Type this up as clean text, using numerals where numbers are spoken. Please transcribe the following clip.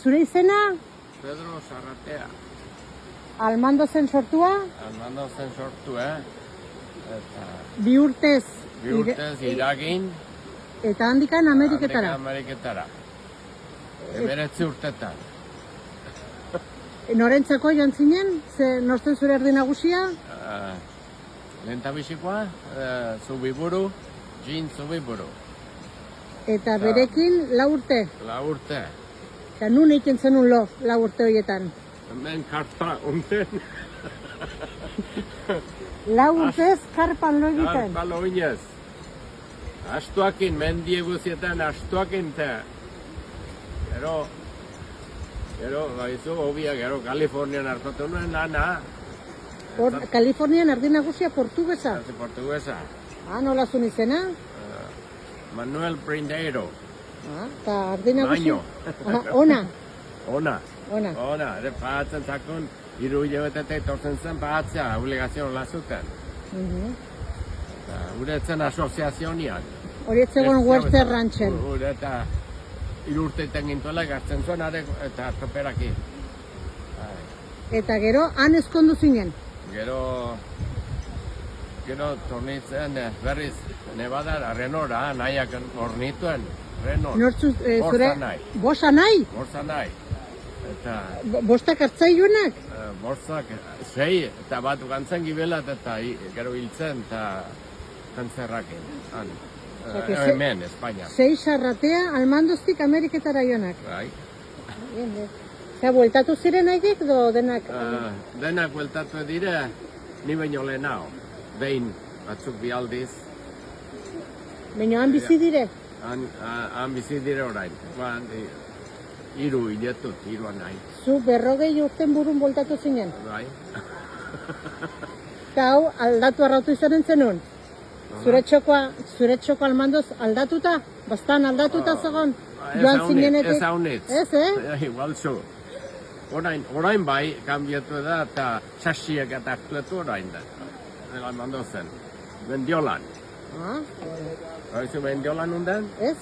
Zure izena? Pedro Sarratea. Almando zen sortua? Almando zen sortu, Eta Bi urtez. bi urtez iragin, Eta handikan Ameriketara. Ameriketara. 19 urtetan. Norentzako joan zinen? Ze nortzen zure erdi nagusia? Lehentabizikoa, Zubiburu, Jean Zubiburu. Eta berekin 4 urte. 4 urte. Eta nun egiten zenun lo 4 urte horietan? Hemen karpa unten. 4 urtez karpan lo egiten. Karpa loinez. Astuakin, mendie guzietan astuakin te. Gero, baizu, hobia, gero Kalifornian hartatu nuen lana. Kalifornian erdi nagusia portugesa. Portuguesa. Nola zuen izena? Manuel Prindeiro. Eta erdi nagusia? Ona. Ona. Ona, ere pahatzen zakon, 3 hilabetetek etortzen zen pahatzea, obligazio hola zuten. Gure zen asoziazionian. Hori etzegon Huerta Ranchen. Gure eta 3 urteetan gintuela gartzen zuen, eta toperaki. Eta gero, han ezkondu zinen? Gero tornitzen berriz Nevada, Renora, nahiak ornituen, Renon. Nortzu, zure? Borsa nahi. Borsa nahi. Eta Bostak hartzailuenak? borsak 6 eta bat gantzen gibelat eta gero hiltzen eta kantzerrakin. Hemen, Espainia. 6 sarratea Almandoztik Ameriketara joanak. Bai. Eta bueltatu ziren haiek do denak? Denak bueltatu dire, ni baino lehenao. Behin batzuk bi aldiz. Baina han bizi dire? Han bizi dire orain. 3 hiletut, 3 nahi. Zu 40 urten burun bueltatu zinen? Bai. Eta hau aldatu arrautu izanen zenun? Zure txoko Almandoz aldatuta? Bastan aldatuta zegoen? Joan zinenetik? Ez haunitz. Ez, Igual zu. Orain bai, kanbiatu da eta txasiak eta aktuetu orain da. Almandozen. Mendiolan. Baizu Mendiolan unden? Ez.